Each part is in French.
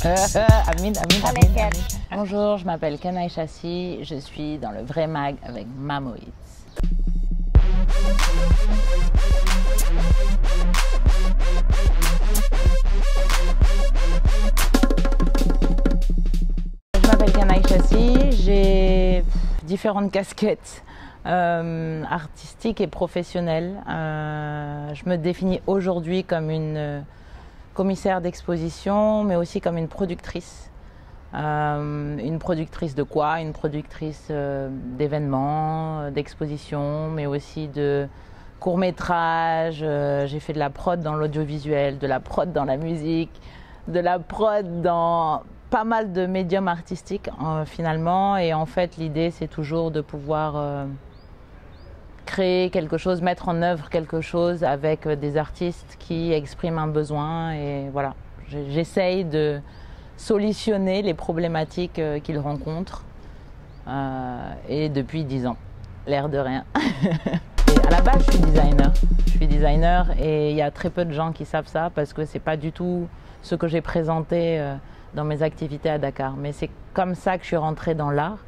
Amin, amin, Allez, amin, Ken. amin. Bonjour, je m'appelle Ken Aïchassi, je suis dans le Vrai Mag avec Mamoït. Je m'appelle Ken Aïchassi, j'ai différentes casquettes artistiques et professionnelles. Je me définis aujourd'hui comme une commissaire d'exposition, mais aussi comme une productrice. Une productrice de quoi? Une productrice d'événements, d'expositions, mais aussi de courts-métrages. J'ai fait de la prod dans l'audiovisuel, de la prod dans la musique, de la prod dans pas mal de médiums artistiques finalement. Et en fait, l'idée, c'est toujours de pouvoir créer quelque chose, mettre en œuvre quelque chose avec des artistes qui expriment un besoin. Et voilà, j'essaye de solutionner les problématiques qu'ils rencontrent et depuis 10 ans, l'air de rien. Et à la base, je suis designer. Je suis designer et il y a très peu de gens qui savent ça parce que c'est pas du tout ce que j'ai présenté dans mes activités à Dakar. Mais c'est comme ça que je suis rentrée dans l'art,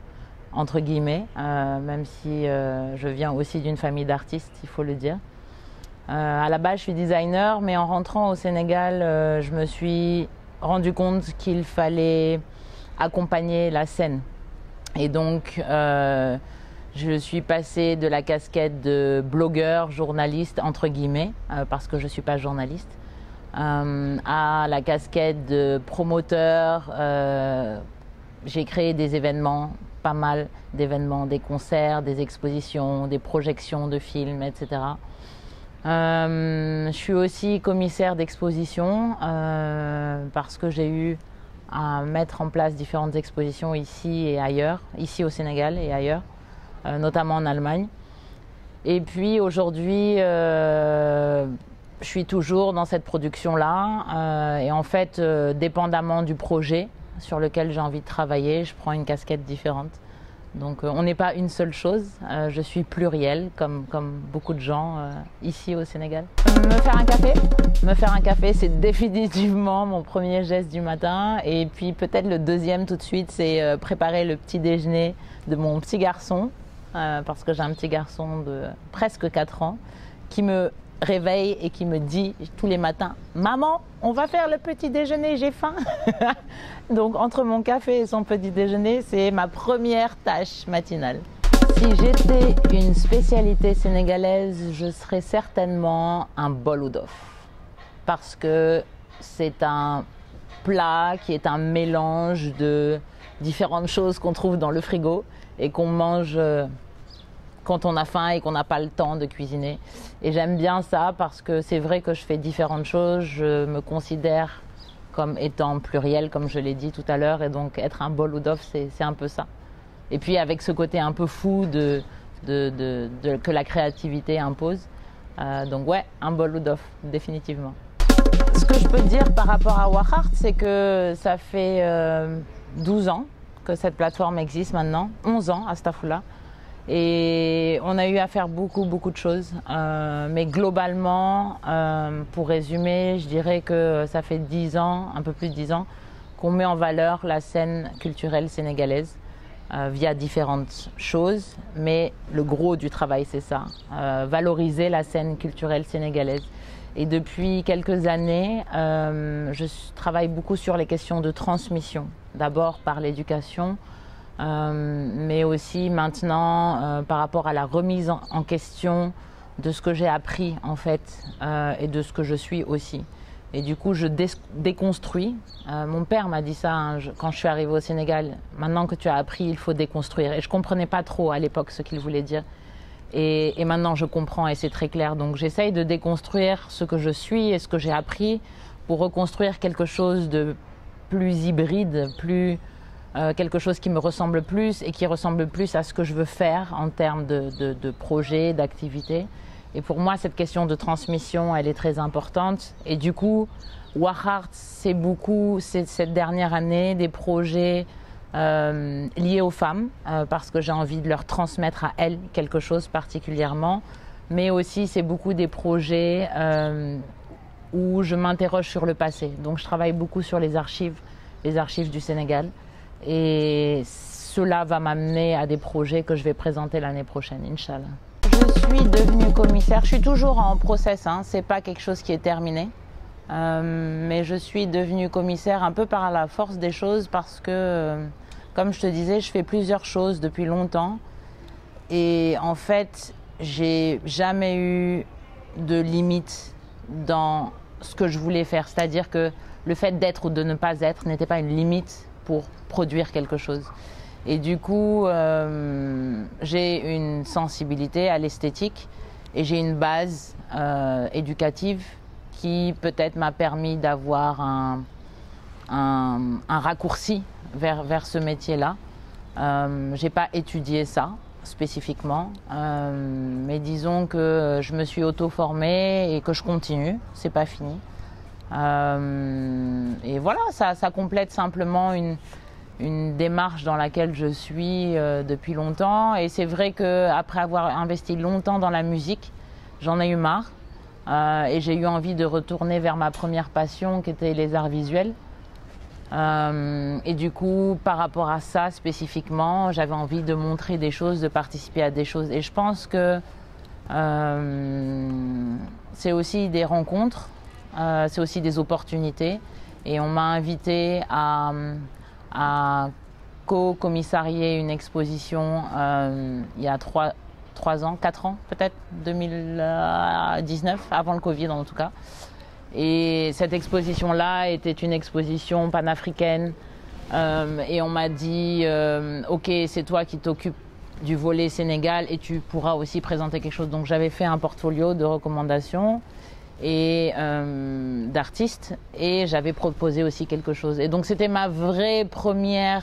entre guillemets, même si je viens aussi d'une famille d'artistes, il faut le dire. À la base, je suis designer, mais en rentrant au Sénégal, je me suis rendu compte qu'il fallait accompagner la scène. Et donc, je suis passée de la casquette de blogueur, journaliste, entre guillemets, parce que je ne suis pas journaliste, à la casquette de promoteur. J'ai créé des événements, pas mal d'événements, des concerts, des expositions, des projections de films, etc. Je suis aussi commissaire d'exposition parce que j'ai eu à mettre en place différentes expositions ici et ailleurs, ici au Sénégal et ailleurs, notamment en Allemagne. Et puis aujourd'hui, je suis toujours dans cette production-là et en fait, dépendamment du projet sur lequel j'ai envie de travailler, je prends une casquette différente. Donc on n'est pas une seule chose, je suis plurielle comme beaucoup de gens ici au Sénégal. Me faire un café? Me faire un café, c'est définitivement mon premier geste du matin. Et puis peut-être le deuxième tout de suite, c'est préparer le petit déjeuner de mon petit garçon, parce que j'ai un petit garçon de presque 4 ans qui me réveille et qui me dit tous les matins « Maman, on va faire le petit déjeuner, j'ai faim !» Donc entre mon café et son petit déjeuner, c'est ma première tâche matinale. Si j'étais une spécialité sénégalaise, je serais certainement un bol oudof. Parce que c'est un plat qui est un mélange de différentes choses qu'on trouve dans le frigo et qu'on mange quand on a faim et qu'on n'a pas le temps de cuisiner. Et j'aime bien ça parce que c'est vrai que je fais différentes choses, je me considère comme étant pluriel, comme je l'ai dit tout à l'heure, et donc être un bol oudof, c'est un peu ça. Et puis avec ce côté un peu fou que la créativité impose. Donc ouais, un bol oudof, définitivement. Ce que je peux dire par rapport à Warheart, c'est que ça fait 12 ans que cette plateforme existe maintenant, 11 ans à Stafoula. Et on a eu à faire beaucoup de choses, mais globalement, pour résumer, je dirais que ça fait 10 ans, un peu plus de 10 ans, qu'on met en valeur la scène culturelle sénégalaise via différentes choses, mais le gros du travail c'est ça, valoriser la scène culturelle sénégalaise. Et depuis quelques années, je travaille beaucoup sur les questions de transmission, d'abord par l'éducation, mais aussi maintenant par rapport à la remise en question de ce que j'ai appris en fait et de ce que je suis aussi. Et du coup, je déconstruis. Mon père m'a dit ça hein, quand je suis arrivée au Sénégal. Maintenant que tu as appris, il faut déconstruire. Et je ne comprenais pas trop à l'époque ce qu'il voulait dire. Et maintenant, je comprends et c'est très clair. Donc, j'essaye de déconstruire ce que je suis et ce que j'ai appris pour reconstruire quelque chose de plus hybride, quelque chose qui me ressemble plus et qui ressemble plus à ce que je veux faire en termes de projets, d'activités. Et pour moi, cette question de transmission, elle est très importante. Et du coup, Warheart, c'est beaucoup, cette dernière année, des projets liés aux femmes, parce que j'ai envie de leur transmettre à elles quelque chose particulièrement. Mais aussi, c'est beaucoup des projets où je m'interroge sur le passé. Donc, je travaille beaucoup sur les archives les archives du Sénégal. Et cela va m'amener à des projets que je vais présenter l'année prochaine, Inch'Allah. Je suis devenue commissaire, je suis toujours en process, hein, c'est pas quelque chose qui est terminé. Mais je suis devenue commissaire un peu par la force des choses parce que, comme je te disais, je fais plusieurs choses depuis longtemps. Et en fait, j'ai jamais eu de limite dans ce que je voulais faire. C'est-à-dire que le fait d'être ou de ne pas être n'était pas une limite pour produire quelque chose. Et du coup, j'ai une sensibilité à l'esthétique et j'ai une base éducative qui peut-être m'a permis d'avoir un raccourci vers ce métier-là. J'ai pas étudié ça spécifiquement, mais disons que je me suis auto-formée et que je continue, c'est pas fini. Et voilà, ça complète simplement une démarche dans laquelle je suis depuis longtemps. Et c'est vrai qu'après avoir investi longtemps dans la musique, j'en ai eu marre. Et j'ai eu envie de retourner vers ma première passion qui était les arts visuels. Et du coup, par rapport à ça spécifiquement, j'avais envie de montrer des choses, de participer à des choses. Et je pense que c'est aussi des rencontres, c'est aussi des opportunités. Et on m'a invité à co-commissarier une exposition il y a 4 ans peut-être, 2019, avant le Covid en tout cas. Et cette exposition-là était une exposition panafricaine et on m'a dit ok, c'est toi qui t'occupes du volet Sénégal et tu pourras aussi présenter quelque chose. Donc j'avais fait un portfolio de recommandations et d'artistes et j'avais proposé aussi quelque chose. Et donc c'était mon vrai premier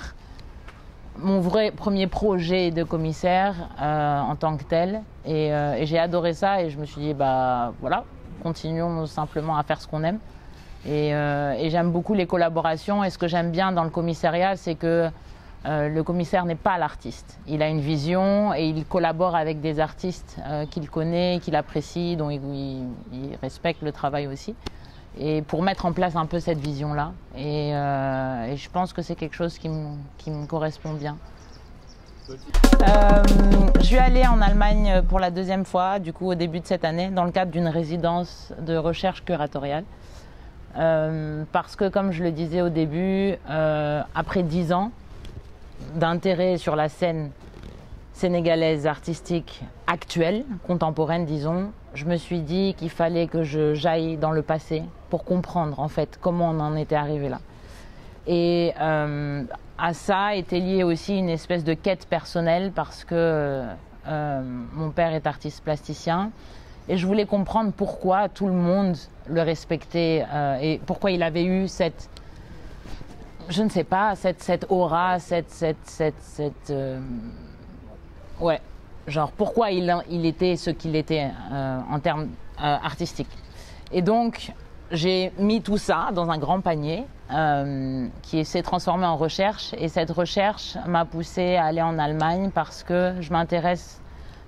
projet de commissaire en tant que tel. Et j'ai adoré ça et je me suis dit bah voilà, continuons simplement à faire ce qu'on aime. Et j'aime beaucoup les collaborations. Et ce que j'aime bien dans le commissariat, c'est que le commissaire n'est pas l'artiste. Il a une vision et il collabore avec des artistes qu'il connaît, qu'il apprécie, dont il respecte le travail aussi. Et pour mettre en place un peu cette vision-là. Et je pense que c'est quelque chose qui me correspond bien. Je suis allée en Allemagne pour la 2e fois, du coup au début de cette année, dans le cadre d'une résidence de recherche curatoriale. Parce que, comme je le disais au début, après 10 ans d'intérêt sur la scène sénégalaise artistique actuelle, contemporaine disons, je me suis dit qu'il fallait que j'aille dans le passé pour comprendre en fait comment on en était arrivé là. Et à ça était liée aussi une espèce de quête personnelle parce que mon père est artiste plasticien et je voulais comprendre pourquoi tout le monde le respectait et pourquoi il avait eu cette, je ne sais pas, cette aura, ouais, genre pourquoi il était ce qu'il était en termes artistiques. Et donc j'ai mis tout ça dans un grand panier qui s'est transformé en recherche. Et cette recherche m'a poussée à aller en Allemagne parce que je m'intéresse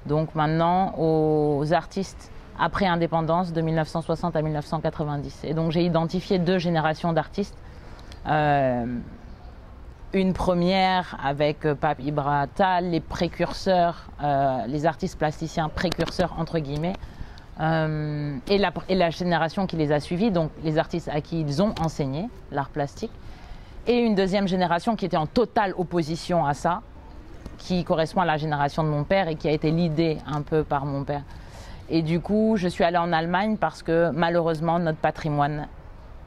donc maintenant aux artistes après indépendance de 1960 à 1990. Et donc j'ai identifié 2 générations d'artistes. Une première avec Pape Ibra Tal, les précurseurs, les artistes plasticiens précurseurs entre guillemets. Et la génération qui les a suivis, donc les artistes à qui ils ont enseigné l'art plastique. Et une 2e génération qui était en totale opposition à ça, qui correspond à la génération de mon père et qui a été leadée un peu par mon père. Et du coup, je suis allée en Allemagne parce que malheureusement, notre patrimoine,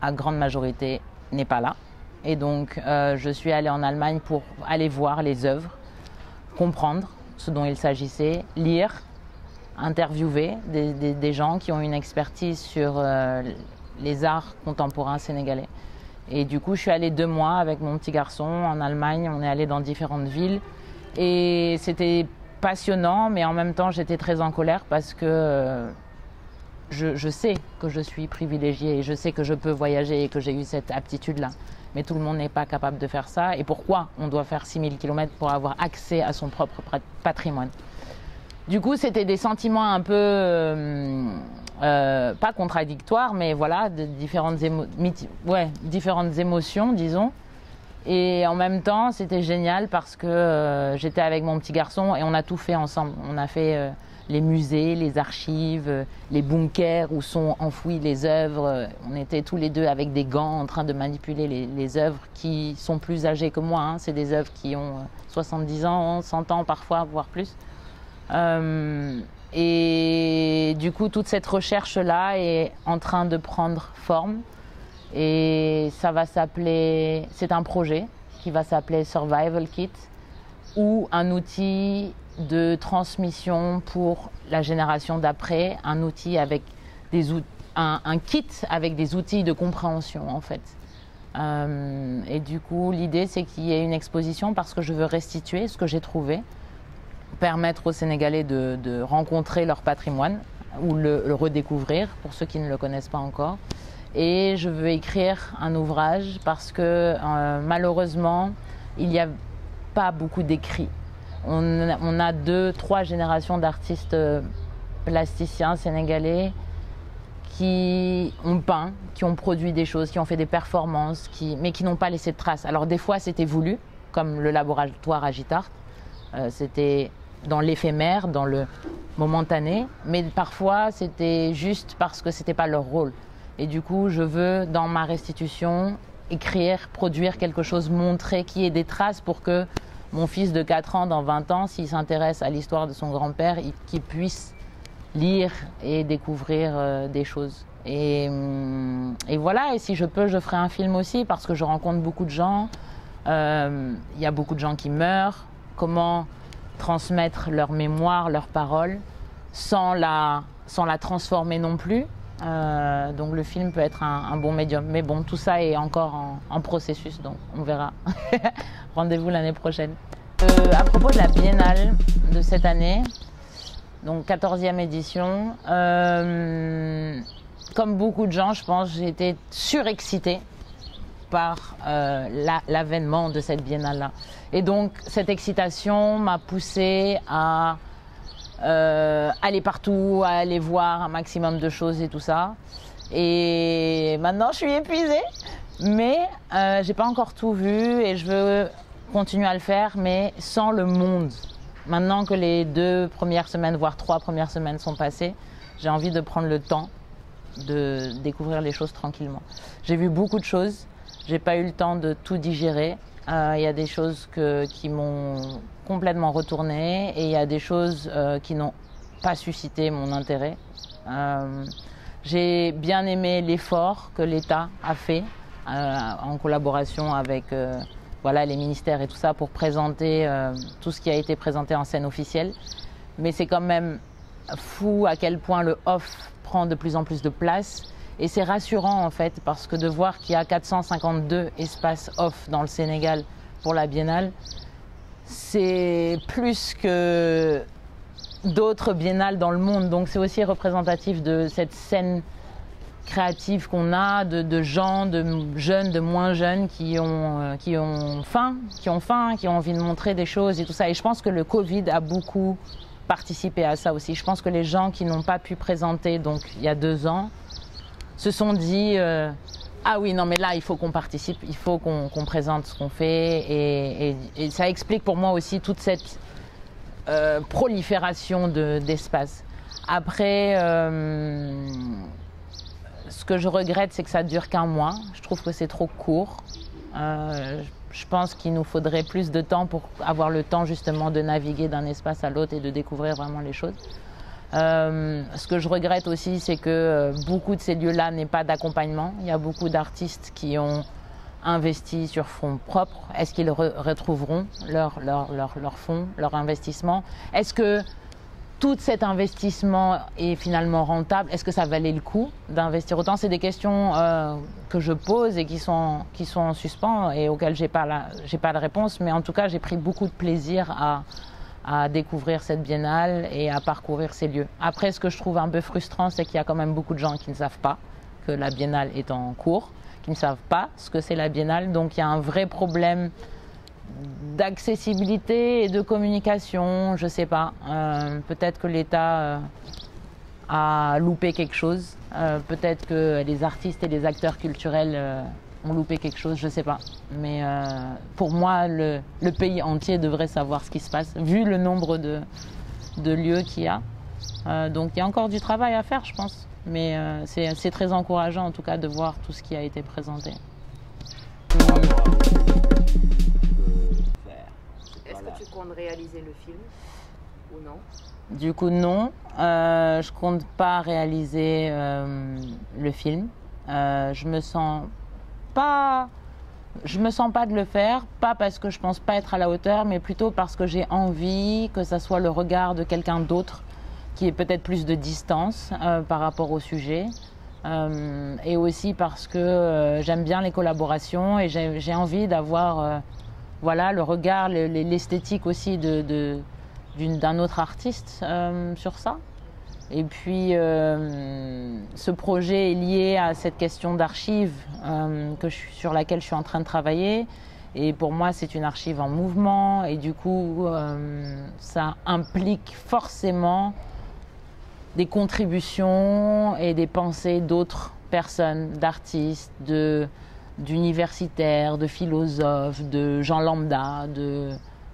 à grande majorité, n'est pas là. Et donc, je suis allée en Allemagne pour aller voir les œuvres, comprendre ce dont il s'agissait, lire, interviewer des gens qui ont une expertise sur les arts contemporains sénégalais. Et du coup, je suis allée 2 mois avec mon petit garçon en Allemagne. On est allé dans différentes villes et c'était passionnant, mais en même temps, j'étais très en colère parce que je sais que je suis privilégiée et je sais que je peux voyager et que j'ai eu cette aptitude-là. Mais tout le monde n'est pas capable de faire ça. Et pourquoi on doit faire 6000 km pour avoir accès à son propre patrimoine? Du coup, c'était des sentiments un peu, pas contradictoires, mais voilà, de différentes émotions, disons. Et en même temps, c'était génial parce que j'étais avec mon petit garçon et on a tout fait ensemble. On a fait les musées, les archives, les bunkers où sont enfouies les œuvres. On était tous les deux avec des gants en train de manipuler les œuvres qui sont plus âgées que moi, hein. C'est des œuvres qui ont 70 ans, 100 ans parfois, voire plus. Et du coup, toute cette recherche-là est en train de prendre forme. Et ça va s'appeler, c'est un projet qui va s'appeler Survival Kit, ou un outil de transmission pour la génération d'après, un outil avec un kit avec des outils de compréhension en fait. Et du coup, l'idée c'est qu'il y ait une exposition parce que je veux restituer ce que j'ai trouvé, permettre aux Sénégalais de rencontrer leur patrimoine ou le redécouvrir pour ceux qui ne le connaissent pas encore. Et je veux écrire un ouvrage parce que malheureusement, il n'y a pas beaucoup d'écrits. On a 2-3 générations d'artistes plasticiens sénégalais qui ont peint, qui ont produit des choses, qui ont fait des performances, mais qui n'ont pas laissé de traces. Alors des fois, c'était voulu, comme le laboratoire Agitart. C'était dans l'éphémère, dans le momentané, mais parfois, c'était juste parce que ce n'était pas leur rôle. Et du coup, je veux, dans ma restitution, écrire, produire quelque chose, montrer qu'il y ait des traces pour que mon fils de 4 ans, dans 20 ans, s'il s'intéresse à l'histoire de son grand-père, qu'il puisse lire et découvrir des choses. Et voilà, et si je peux, je ferai un film aussi, parce que je rencontre beaucoup de gens. Il y a beaucoup de gens qui meurent. Comment transmettre leur mémoire, leurs paroles, sans la transformer non plus. Donc le film peut être un bon médium. Mais bon, tout ça est encore en processus, donc on verra. Rendez-vous l'année prochaine. À propos de la Biennale de cette année, donc 14e édition, comme beaucoup de gens, je pense, j'ai été surexcitée par l'avènement de cette Biennale-là. Et donc cette excitation m'a poussée à aller partout, à aller voir un maximum de choses et tout ça. Et maintenant, je suis épuisée, mais j'ai pas encore tout vu et je veux continuer à le faire, mais sans le monde. Maintenant que les 2 premières semaines, voire 3 premières semaines sont passées, j'ai envie de prendre le temps de découvrir les choses tranquillement. J'ai vu beaucoup de choses, j'ai pas eu le temps de tout digérer. Il y a des choses qui m'ont complètement retournée et il y a des choses qui n'ont pas suscité mon intérêt. J'ai bien aimé l'effort que l'État a fait en collaboration avec voilà, les ministères et tout ça pour présenter tout ce qui a été présenté en scène officielle. Mais c'est quand même fou à quel point le off prend de plus en plus de place. Et c'est rassurant en fait parce que de voir qu'il y a 452 espaces off dans le Sénégal pour la Biennale, c'est plus que d'autres biennales dans le monde. Donc c'est aussi représentatif de cette scène créative qu'on a, de gens, de jeunes, de moins jeunes qui ont faim, qui ont envie de montrer des choses et tout ça. Et je pense que le Covid a beaucoup participé à ça aussi. Je pense que les gens qui n'ont pas pu présenter donc il y a 2 ans se sont dit ah oui, non mais là il faut qu'on participe, il faut qu'on présente ce qu'on fait et ça explique pour moi aussi toute cette prolifération d'espaces. Après, ce que je regrette c'est que ça dure qu'1 mois, je trouve que c'est trop court. Je pense qu'il nous faudrait plus de temps pour avoir le temps justement de naviguer d'un espace à l'autre et de découvrir vraiment les choses. Ce que je regrette aussi, c'est que beaucoup de ces lieux-là n'aient pas d'accompagnement. Il y a beaucoup d'artistes qui ont investi sur fonds propres. Est-ce qu'ils retrouveront leur fonds, leur investissement? Est-ce que tout cet investissement est finalement rentable? Est-ce que ça valait le coup d'investir autant? C'est des questions que je pose et qui sont en suspens et auxquelles j'ai pas de réponse. Mais en tout cas, j'ai pris beaucoup de plaisir à découvrir cette biennale et à parcourir ces lieux. Après, ce que je trouve un peu frustrant, c'est qu'il y a quand même beaucoup de gens qui ne savent pas que la biennale est en cours, qui ne savent pas ce que c'est la biennale. Donc il y a un vrai problème d'accessibilité et de communication, je sais pas. Peut-être que l'État a loupé quelque chose. Peut-être que les artistes et les acteurs culturels ont loupé quelque chose, je ne sais pas. Mais pour moi, le pays entier devrait savoir ce qui se passe, vu le nombre de lieux qu'il y a. Donc il y a encore du travail à faire, je pense. Mais c'est très encourageant, en tout cas, de voir tout ce qui a été présenté. Est-ce que tu comptes réaliser le film ou non? Du coup, non. Je compte pas réaliser le film. Je me sens pas de le faire, pas parce que je pense pas être à la hauteur, mais plutôt parce que j'ai envie que ça soit le regard de quelqu'un d'autre qui ait peut-être plus de distance par rapport au sujet. Et aussi parce que j'aime bien les collaborations et j'ai envie d'avoir voilà, le regard, l'esthétique aussi d'un autre artiste sur ça. Et puis, ce projet est lié à cette question d'archives sur laquelle je suis en train de travailler. Et pour moi, c'est une archive en mouvement. Et du coup, ça implique forcément des contributions et des pensées d'autres personnes, d'artistes, d'universitaires, de philosophes, de gens lambda.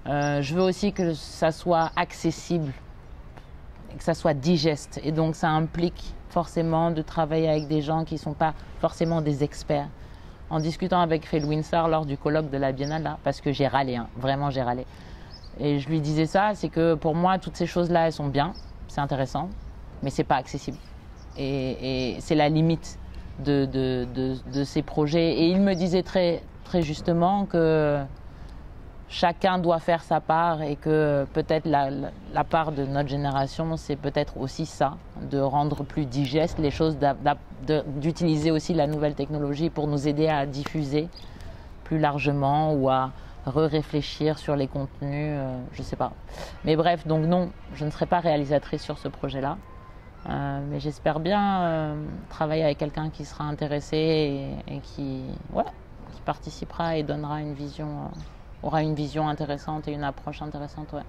Je veux aussi que ça soit accessible, que ça soit digeste. Et donc ça implique forcément de travailler avec des gens qui ne sont pas forcément des experts. En discutant avec Phil Winsor lors du colloque de la Biennale, là, parce que j'ai râlé, hein, vraiment j'ai râlé. Et je lui disais ça, c'est que pour moi, toutes ces choses-là, elles sont bien, c'est intéressant, mais c'est pas accessible. Et c'est la limite de ces projets. Et il me disait très, très justement que chacun doit faire sa part et que peut-être la part de notre génération, c'est peut-être aussi ça, de rendre plus digeste les choses, d'utiliser aussi la nouvelle technologie pour nous aider à diffuser plus largement ou à réfléchir sur les contenus, je sais pas. Mais bref, donc non, je ne serai pas réalisatrice sur ce projet-là. Mais j'espère bien travailler avec quelqu'un qui sera intéressé et qui participera et donnera une vision, aura une vision intéressante et une approche intéressante. Ouais.